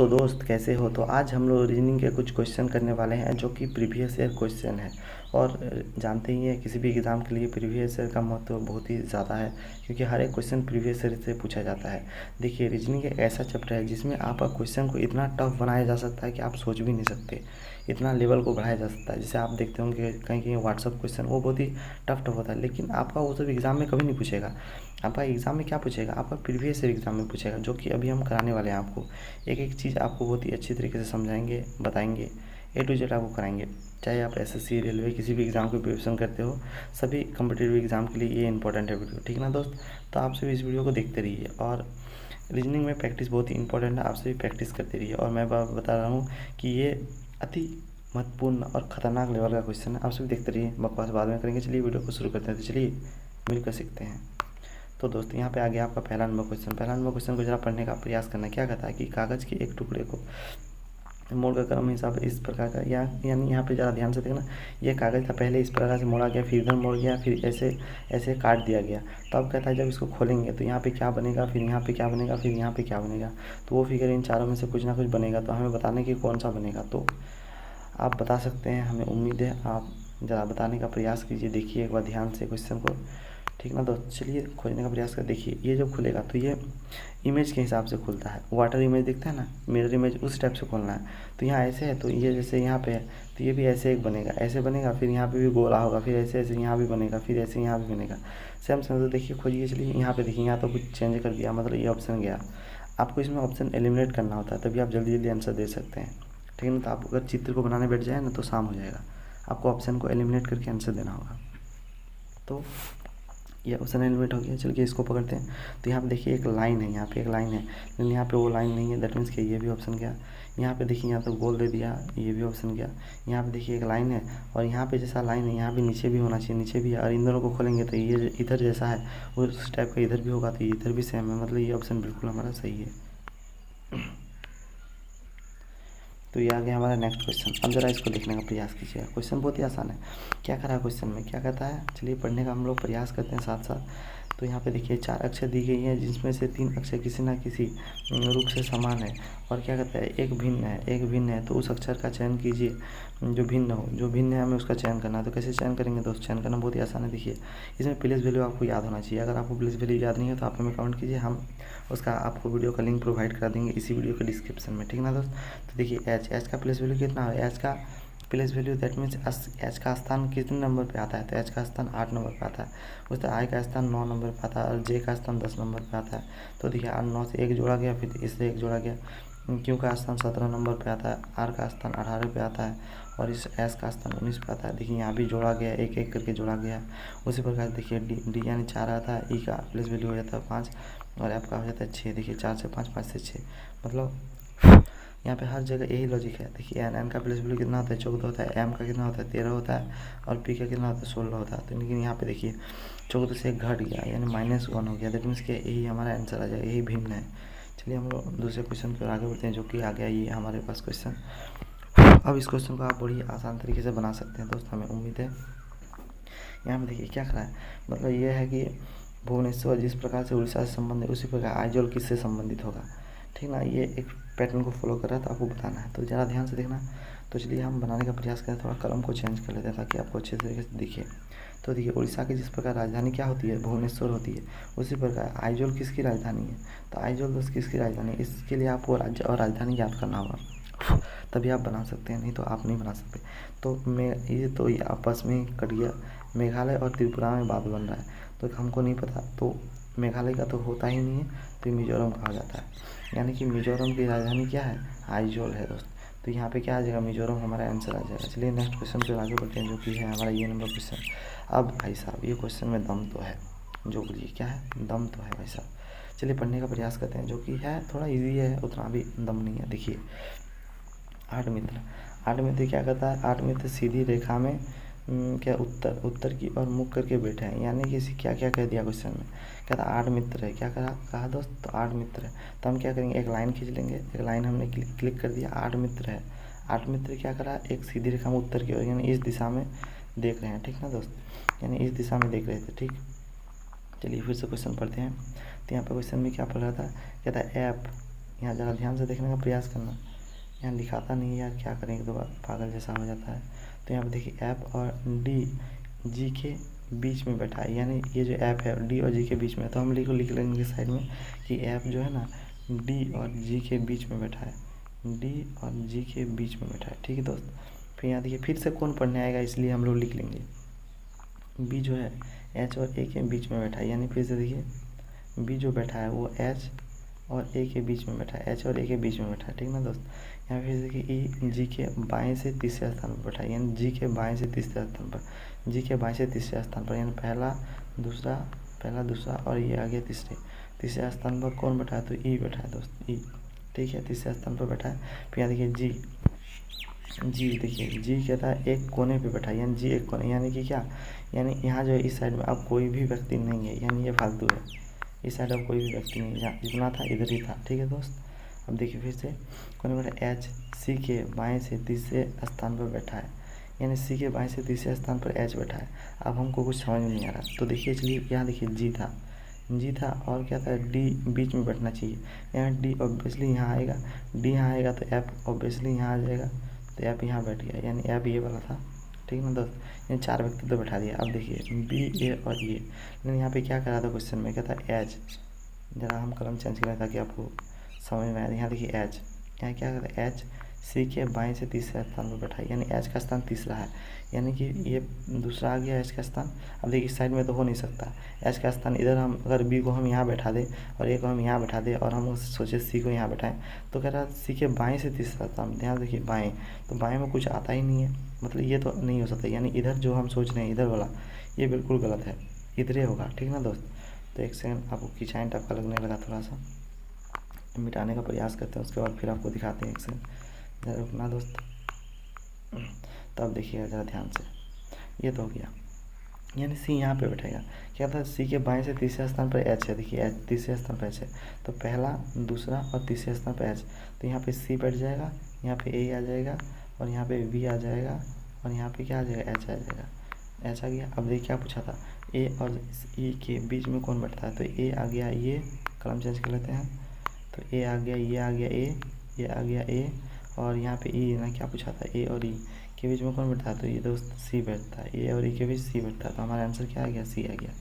तो दोस्त कैसे हो। तो आज हम लोग रीजनिंग के कुछ क्वेश्चन करने वाले हैं जो कि प्रीवियस ईयर क्वेश्चन है। और जानते ही हैं किसी भी एग्ज़ाम के लिए प्रीवियस ईयर का महत्व बहुत ही ज़्यादा है, क्योंकि हर एक क्वेश्चन प्रीवियस ईयर से पूछा जाता है। देखिए, रीजनिंग एक ऐसा चैप्टर है जिसमें आपका क्वेश्चन को इतना टफ बनाया जा सकता है कि आप सोच भी नहीं सकते। इतना लेवल को बढ़ाया जा सकता है। जैसे आप देखते होंगे कहीं कहीं व्हाट्सअप क्वेश्चन वो बहुत ही टफ होता है, लेकिन आपका वो सब एग्ज़ाम में कभी नहीं पूछेगा। आपका एग्ज़ाम में क्या पूछेगा, आपका प्रीवियस ईयर एग्ज़ाम में पूछेगा, जो कि अभी हम कराने वाले हैं। आपको एक एक चीज़ आपको बहुत ही अच्छी तरीके से समझाएंगे, बताएंगे, ए टू जेड आपको कराएंगे। चाहे आप एसएससी, रेलवे, किसी भी एग्ज़ाम की प्रिपरेशन करते हो, सभी कम्पिटिटिव एग्ज़ाम के लिए ये इंपॉर्टेंट है वीडियो, ठीक ना दोस्त। तो आप सभी इस वीडियो को देखते रहिए। और रीजनिंग में प्रैक्टिस बहुत ही इंपॉर्टेंट है, आप सभी प्रैक्टिस करते रहिए। और मैं बता रहा हूँ कि ये अति महत्वपूर्ण और ख़तरनाक लेवल का क्वेश्चन है, आप सभी देखते रहिए। बकवास बाद में करेंगे। चलिए वीडियो को शुरू करते हैं। तो चलिए मिलकर सीखते हैं। तो दोस्त यहाँ पे आ गया आपका पहला नंबर क्वेश्चन। पहला नंबर क्वेश्चन को जरा पढ़ने का प्रयास करना। क्या कहता है कि कागज़ के एक टुकड़े को मोड़कर क्रम हिसाब इस प्रकार का, यानी यहाँ पे ज़रा ध्यान से देखना। ये कागज़ था, पहले इस प्रकार से मोड़ा गया, फिर इधर मोड़ गया, फिर ऐसे ऐसे काट दिया गया। तो अब कहता है जब इसको खोलेंगे तो यहाँ पे क्या बनेगा, फिर यहाँ पे क्या बनेगा, फिर यहाँ पे क्या बनेगा। तो वो फिगर इन चारों में से कुछ ना कुछ बनेगा। तो हमें बताने की कौन सा बनेगा। तो आप बता सकते हैं, हमें उम्मीद है। आप ज़रा बताने का प्रयास कीजिए। देखिए एक बार ध्यान से क्वेश्चन को, ठीक ना। तो चलिए खोजने का प्रयास कर। देखिए ये जब खुलेगा तो ये इमेज के हिसाब से खुलता है। वाटर इमेज दिखता है ना, मिरर इमेज, उस टाइप से खोलना है। तो यहाँ ऐसे है, तो ये जैसे यहाँ पे है तो ये भी ऐसे एक बनेगा, ऐसे बनेगा, फिर यहाँ पे भी गोला होगा, फिर ऐसे ऐसे यहाँ भी बनेगा, फिर ऐसे यहाँ भी बनेगा। Same same. तो देखिए खोजिए। चलिए यहाँ पे देखिए, यहाँ तो कुछ चेंज कर दिया, मतलब ये ऑप्शन गया। आपको इसमें ऑप्शन एलिमिनेट करना होता है, तभी आप जल्दी जल्दी आंसर दे सकते हैं, ठीक है ना। तो आप अगर चित्र को बनाने बैठ जाए ना तो शाम हो जाएगा। आपको ऑप्शन को एलिमिनेट करके आंसर देना होगा। तो ये ऑप्शन एलिमिनेट हो गया। चलिए इसको पकड़ते हैं। तो यहाँ पे देखिए एक लाइन है, यहाँ पे एक लाइन है, लेकिन यहाँ पे वो लाइन नहीं है। दैट मीन्स कि ये भी ऑप्शन गया। यहाँ पे देखिए, यहाँ तो गोल दे दिया, ये भी ऑप्शन गया। यहाँ पे देखिए एक लाइन है, और यहाँ पे जैसा लाइन है यहाँ पे नीचे भी होना चाहिए, नीचे भी है। और इन दोनों को खोलेंगे तो ये इधर जैसा है उस टाइप का इधर भी होगा, तो इधर भी सेम है। मतलब ये ऑप्शन बिल्कुल हमारा सही है। तो ये आ गया हमारा नेक्स्ट क्वेश्चन। अब जरा इसको देखने का प्रयास कीजिएगा। क्वेश्चन बहुत ही आसान है। क्या करा है क्वेश्चन में, क्या कहता है, चलिए पढ़ने का हम लोग प्रयास करते हैं साथ साथ। तो यहाँ पे देखिए 4 अक्षर दी गई हैं, जिसमें से 3 अक्षर किसी ना किसी रूप से समान है। और क्या कहता है, एक भिन्न है, एक भिन्न है। तो उस अक्षर का चयन कीजिए जो भिन्न हो। जो भिन्न है हमें उसका चयन करना है। तो कैसे चयन करेंगे दोस्त, चयन करना बहुत ही आसान है। देखिए इसमें प्लेस वैल्यू आपको याद होना चाहिए। अगर आपको प्लेस वैल्यू याद नहीं है तो आप हमें कमेंट कीजिए, हम उसका आपको वीडियो का लिंक प्रोवाइड करा देंगे इसी वीडियो के डिस्क्रिप्शन में, ठीक ना दोस्त। तो देखिए एच का प्लेस वैल्यू कितना है, एच का place value that means H का स्थान कितने नंबर पे आता है। तो एच का स्थान 8 नंबर पे आता है। उससे आई का स्थान 9 नंबर पे आता है, और जे का स्थान 10 नंबर पे आता है। तो देखिए 8 9 से 1 जोड़ा गया, फिर इससे 1 जोड़ा गया। क्यू का स्थान 17 नंबर पे आता है, आर का स्थान 18 पे आता है, और इस एस का स्थान 19 पे आता है। देखिए यहाँ भी जोड़ा गया, एक एक करके जोड़ा गया। उसी प्रकार देखिए डी यानी 4 आता है, ई का प्लेस वैल्यू हो जाता है 5, और एफ का हो जाता है 6। देखिए 4 से 5, 5 से 6, मतलब यहाँ पे हर जगह यही लॉजिक है। देखिए एन का प्लेस वैल्यू कितना होता है, 14 होता है। एम का कितना होता है, 13 होता है। और पी का कितना होता है, 16 होता है। तो लेकिन यहाँ पे देखिए 14 से 1 घट गया, यानी -1 हो गया। दैट मीन्स कि यही हमारा आंसर आ जाएगा, यही भिन्न है। चलिए हम लोग दूसरे क्वेश्चन पर आगे बढ़ते हैं, जो कि आ गया ये हमारे पास क्वेश्चन। अब इस क्वेश्चन को आप बड़ी आसान तरीके से बना सकते हैं दोस्त, हमें उम्मीद है। यहाँ पे देखिए क्या करा है, मतलब ये है कि भुवनेश्वर जिस प्रकार से उड़ीसा से संबंधित, उसी प्रकार आइजोल किससे संबंधित होगा, ठीक ना। ये एक पैटर्न को फॉलो कर रहा है, तो आपको बताना है। तो ज़रा ध्यान से देखना। तो चलिए हम बनाने का प्रयास करें, थोड़ा कलम को चेंज कर लेते हैं ताकि आपको अच्छे तरीके से दिखे। तो देखिए उड़ीसा की जिस प्रकार राजधानी क्या होती है, भुवनेश्वर होती है, उसी प्रकार आइजोल किसकी राजधानी है। तो आइजोल दोस्त किसकी राजधानी है, इसके लिए आपको राज्य और राजधानी याद करना होगा, तभी आप बना सकते हैं, नहीं तो आप नहीं बना सकते। तो ये आपस में कट गया। मेघालय और त्रिपुरा में बात बन रहा है, तो हमको नहीं पता। तो मेघालय का तो होता ही नहीं है, तो ये मिजोरम कहा जाता है। यानी कि मिजोरम की राजधानी क्या है, आइजोल है दोस्त। तो यहाँ पे क्या आ जाएगा, मिजोरम हमारा आंसर आ जाएगा। चलिए नेक्स्ट क्वेश्चन पे आगे बढ़ते हैं, जो कि है हमारा ये नंबर क्वेश्चन। अब भाई साहब ये क्वेश्चन में दम तो है, जो बोलिए क्या है, दम तो है भाई साहब। चलिए पढ़ने का प्रयास करते हैं, जो कि है थोड़ा ईजी है, उतना भी दम नहीं है। देखिए 8 मित्र, 8 मित्र क्या करता है, 8 मित्र सीधी रेखा में क्या उत्तर की ओर मुख करके बैठे हैं। यानी कि क्या क्या कह दिया क्वेश्चन में, कहता 8 मित्र है। क्या कहा दोस्त, तो 8 मित्र है। तो हम क्या करेंगे, एक लाइन खींच लेंगे। एक लाइन हमने क्लिक कर दिया, 8 मित्र है। 8 मित्र क्या करा, एक सीधी रेखा में उत्तर की ओर, यानी इस दिशा में देख रहे हैं, ठीक ना दोस्त, यानी इस दिशा में देख रहे थे, ठीक। चलिए फिर से क्वेश्चन पढ़ते हैं। तो यहाँ पर क्वेश्चन में क्या पढ़ रहा था, कहता है एफ यहाँ ज़रा ध्यान से देखने का प्रयास करना, यहाँ लिखाता नहीं है यार, क्या करेंगे तो पागल जैसा हो जाता है। तो यहाँ पे देखिए ऐप और डी जी के बीच में बैठा है, यानी ये जो ऐप है डी और जी के बीच में, तो हम लिख लेंगे साइड में कि ऐप जो है ना डी और जी के बीच में बैठा है, डी और जी के बीच में बैठा है। ठीक है दोस्त, फिर यहाँ देखिए फिर से कौन पढ़ने आएगा, इसलिए हम लोग लिख लेंगे बी जो है एच और ए के बीच में बैठा है, यानी फिर से देखिए बी जो बैठा है वो एच और ए के बीच में बैठा है, एच और ए के बीच में बैठा है। ठीक ना दोस्त, यहाँ फिर देखिए ई जी के बाएं से तीसरे स्थान पर बैठा है, यानी जी के बाएं से तीसरे स्थान पर, जी के बाएं से तीसरे स्थान पर, यानी पहला दूसरा और ये आ गया तीसरे स्थान पर कौन बैठा है, तो ई बैठा है दोस्त, ई। ठीक है, तीसरे स्थान पर बैठा है। फिर यहाँ देखिए जी देखिए जी कहता है एक कोने पे बैठा है, यानी जी एक कोने, यानी कि क्या, यानी यहाँ जो है इस साइड में अब कोई भी व्यक्ति नहीं है, यानी ये फालतू है, इस साइड अब कोई भी व्यक्ति नहीं है, जहाँ जितना था इधर ही था। ठीक है दोस्त, अब देखिए फिर से कोने बैठा एच सी के बाएं से तीसरे स्थान पर बैठा है, यानी सी के बाएं से तीसरे स्थान पर एच बैठा है। अब हमको कुछ समझ में नहीं आ रहा, तो देखिए चलिए यहाँ देखिए जी था और क्या था, डी बीच में बैठना चाहिए, यहाँ डी ऑब्वियसली यहाँ आएगा, डी यहाँ आएगा तो ऐप ऑब्वियसली यहाँ आ जाएगा, तो ऐप यहाँ बैठ गया, यानी ऐप ये वाला था। ठीक ना दोस्त, यानी 4 व्यक्ति तो बैठा दिया। अब देखिए बी ए और ये, लेकिन यहाँ पे क्या करा था क्वेश्चन में, क्या था एच, ज़रा हम कलम चेंज करें ताकि आपको समझ में आए। यहाँ देखिए एच, यहाँ क्या करता है एच सी के बाएं से तीसरे स्थान पर बैठा है, यानी एच का स्थान तीसरा है, यानी कि ये दूसरा आ गया एच का स्थान। अब देखिए इस साइड में तो हो नहीं सकता, एच का स्थान इधर, हम अगर बी को हम यहाँ बैठा दें और ए को हम यहाँ बैठा दें और हम सोचे सी को यहाँ बैठाएं, तो कह रहा है सी के बाएं से तीसरा स्थान, ध्यान देखिए बाएं, तो बाएं में कुछ आता ही नहीं है, मतलब ये तो नहीं हो सकता, यानी इधर जो हम सोच रहे हैं इधर वाला, ये बिल्कुल गलत है, इधर ही होगा। ठीक ना दोस्त, तो एक सेकंड आपको कीचाइन टाइप का लगने लगा, थोड़ा सा मिटाने का प्रयास करते हैं, उसके बाद फिर आपको दिखाते हैं। एक सेकंड ज़रा रुकना दोस्त, तब देखिएगा ज़रा ध्यान से, ये तो हो गया, यानी सी यहाँ पे बैठेगा। क्या था, सी के बाएं से तीसरे स्थान पर एच है, देखिए एच तीसरे स्थान पर एच है, तो पहला दूसरा और तीसरे स्थान पर एच, तो यहाँ पे सी बैठ जाएगा, यहाँ पे ए आ जाएगा और यहाँ पे बी आ जाएगा और यहाँ पे क्या आ जाएगा, एच आ जाएगा, एच आ गया। अब देखिए क्या पूछा था, ए और ई के बीच में कौन बैठता है, तो ए आ गया, ये कलम चेंज कर लेते हैं, तो ए आ गया, ये आ गया ए, ये आ गया ए, और यहाँ पे ई ना क्या पूछा था, ए और ई के बीच में कौन बैठता है, तो ये दोस्त सी बैठता है, ए और ई के बीच सी बैठता है, तो हमारा आंसर क्या आ गया, सी आ गया।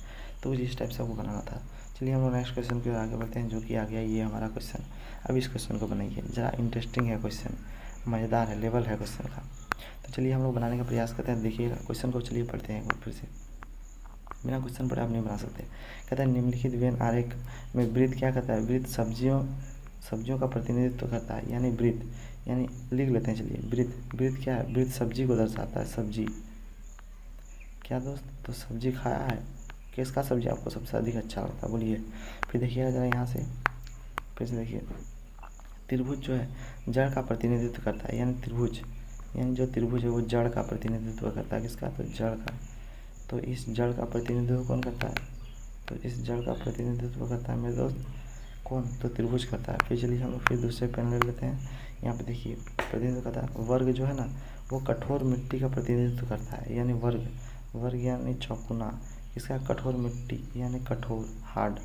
तो कुछ इस टाइप से आपको बनाना था। चलिए हम लोग नेक्स्ट क्वेश्चन की ओर आगे बढ़ते हैं, जो कि आ गया ये हमारा क्वेश्चन। अब इस क्वेश्चन को बनाइए, ज़रा इंटरेस्टिंग है क्वेश्चन, मज़ेदार है, लेवल है क्वेश्चन का। तो चलिए हम लोग बनाने का प्रयास करते हैं, देखिएगा क्वेश्चन को, चलिए पढ़ते हैं एक बार फिर से, बिना क्वेश्चन पढ़े आप नहीं बना सकते। कहता है निम्नलिखित वेन आरेख में वृत्त क्या करता है, वृत्त सब्जियों का प्रतिनिधित्व करता है, यानी वृत्त, यानी लिख लेते हैं चलिए, वृत्त क्या है, वृत्त सब्जी को दर्शाता है, सब्जी क्या दोस्त, तो सब्जी खाया है, किसका सब्जी आपको सबसे अधिक अच्छा लगता है, बोलिए। फिर देखिएगा ज़रा यहाँ से, फिर से देखिए त्रिभुज जो है जड़ का प्रतिनिधित्व करता है, यानी त्रिभुज, यानी जो त्रिभुज है वो जड़ का प्रतिनिधित्व करता है, किसका, तो जड़ का। तो इस जड़ का प्रतिनिधित्व कौन करता है, तो इस जड़ का प्रतिनिधित्व करता है मेरे दोस्त कौन, तो त्रिभुज करता है। फिर चलिए हम लोग फिर दूसरे पेन ले लेते हैं, यहाँ पे देखिए प्रतिनिधित्व करता है, वर्ग जो है ना वो कठोर मिट्टी का प्रतिनिधित्व करता है, यानी वर्ग यानी चौकुना, इसका कठोर मिट्टी यानी कठोर, हार्ड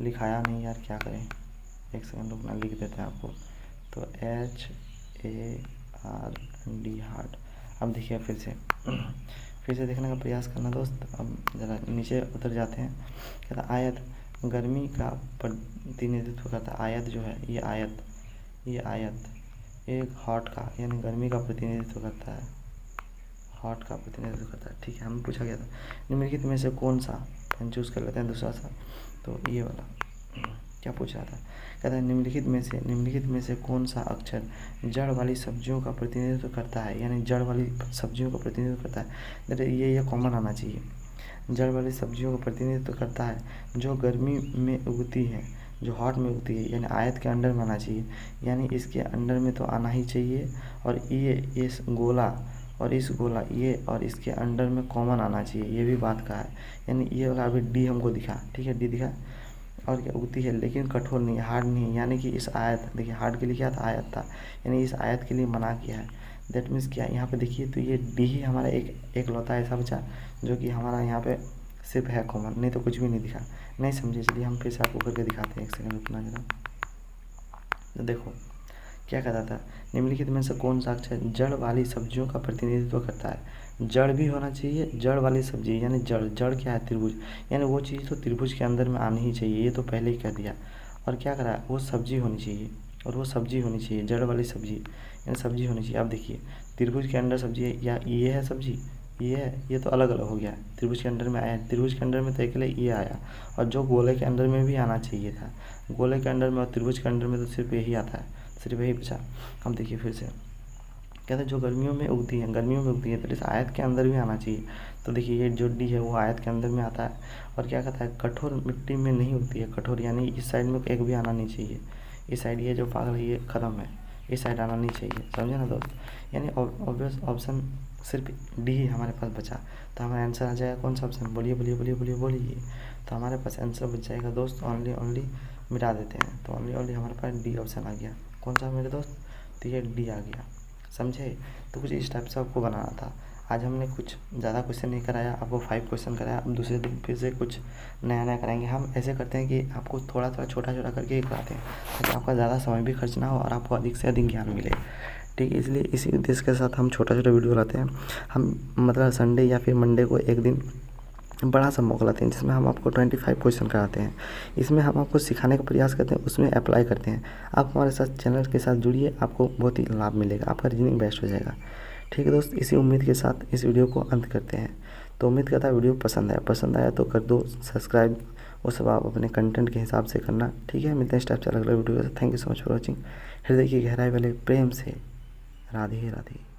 लिखाया नहीं यार, क्या करें, एक सेकंड रुकना, लिख देते हैं आपको, तो HARD, हार्ड। अब देखिए फिर से देखने का प्रयास करना दोस्त। अब ज़रा नीचे उतर जाते हैं, कहता आयत गर्मी का प्रतिनिधित्व करता है, आयत जो है ये आयत एक हॉट का यानी गर्मी का प्रतिनिधित्व करता है, हॉट का प्रतिनिधित्व करता है। ठीक है, हमें पूछा गया था निम्नलिखित में से कौन सा, हम चूज़ कर लेते हैं दूसरा सा, तो ये वाला क्या पूछ रहा था, कहता है निम्नलिखित में से कौन सा अक्षर जड़ वाली सब्जियों का प्रतिनिधित्व करता है, यानी जड़ वाली सब्जियों का प्रतिनिधित्व करता है, ये कॉमन आना चाहिए, जड़ वाली सब्जियों का प्रतिनिधित्व करता है जो गर्मी में उगती है, जो हॉट में उगती है, यानी आयत के अंडर में आना चाहिए, यानी इसके अंडर में तो आना ही चाहिए, और ये इस गोला और इस गोला ये और इसके अंडर में कॉमन आना चाहिए, ये भी बात का है, यानी ये वाला अभी डी हमको दिखा, ठीक है डी दिखा, और क्या उगती है लेकिन कठोर नहीं है, हार्ड नहीं है, यानी कि इस आयत देखिए हार्ड के लिए क्या था, आयत था, यानी इस आयत के लिए मना किया है। दैट मीन्स क्या, यहाँ पे देखिए तो ये डी ही हमारा एक लौता ऐसा बचा जो कि हमारा यहाँ पे सिर्फ है कॉमन, नहीं तो कुछ भी नहीं दिखा, नहीं समझे, चलिए हम फिर से आपको करके दिखाते हैं, एक सेकंड रुकना जरा। तो देखो क्या कहता था, निम्नलिखित में से कौन सा अक्षर जड़ वाली सब्जियों का प्रतिनिधित्व करता है। जड़ भी होना चाहिए, जड़ वाली सब्जी यानी जड़, जड़ क्या है, त्रिभुज, यानी वो चीज़ तो त्रिभुज के अंदर में आनी ही चाहिए, ये तो पहले ही कह दिया। और क्या करा, वो सब्जी होनी चाहिए, और वो सब्जी होनी चाहिए, जड़ वाली सब्जी यानी सब्जी होनी चाहिए। अब देखिए त्रिभुज के अंदर सब्जी है, या ये है सब्जी, ये है, ये तो अलग अलग हो गया, त्रिभुज के अंदर में आया, त्रिभुज के अंदर में तो अकेले ये आया, और जो गोले के अंदर में भी आना चाहिए था, गोले के अंदर में और त्रिभुज के अंदर में तो सिर्फ यही आता है, सिर्फ यही बचा। हम देखिए फिर से कहते हैं जो गर्मियों में उगती है, गर्मियों में उगती है, तो इस आयत के अंदर भी आना चाहिए। तो देखिए ये जो डी है वो आयत के अंदर में आता है। और क्या कहता है, कठोर मिट्टी में नहीं उगती है, कठोर यानी इस साइड में एक भी आना नहीं चाहिए, इस साइड ये जो पागल है ये ख़त्म है, इस साइड आना नहीं चाहिए, समझे ना दोस्त। यानी ऑब्वियस ऑप्शन सिर्फ डी ही हमारे पास बचा, तो हमारा आंसर आ जाएगा कौन सा ऑप्शन, बोलिए बोलिए बोलिए बोलिए बोलिए। तो हमारे पास आंसर बच जाएगा दोस्त, ओनली ओनली मिटा देते हैं, तो ओनली ओनली हमारे पास डी ऑप्शन आ गया। कौन सा मेरे दोस्त, तो ये डी आ गया, समझे। तो कुछ इस टाइप से आपको बनाना था। आज हमने कुछ ज़्यादा क्वेश्चन नहीं कराया, आपको 5 क्वेश्चन कराया। अब दूसरे दिन फिर से कुछ नया नया कराएंगे। हम ऐसे करते हैं कि आपको थोड़ा थोड़ा छोटा छोटा करके ही कराते हैं, ताकि आपका ज़्यादा समय भी खर्च ना हो और आपको अधिक से अधिक ज्ञान मिले, ठीक है। इसलिए इसी उद्देश्य के साथ हम छोटा छोटा वीडियो लाते हैं। हम मतलब संडे या फिर मंडे को एक दिन बड़ा सा मौका लाते हैं, जिसमें हम आपको 25 क्वेश्चन कराते हैं। इसमें हम आपको सिखाने का प्रयास करते हैं, उसमें अप्लाई करते हैं। आप हमारे साथ चैनल के साथ जुड़िए, आपको बहुत ही लाभ मिलेगा, आपका रीजनिंग बेस्ट हो जाएगा, ठीक है दोस्त। इसी उम्मीद के साथ इस वीडियो को अंत करते हैं। तो उम्मीद करता है वीडियो पसंद आया तो कर दो सब्सक्राइब, वो सब आप अपने कंटेंट के हिसाब से करना, ठीक है। मिलते हैं इस टाइप से अलग अलग video. Thank you so much for watching. हृदय की गहराई वाले प्रेम से राधे राधे।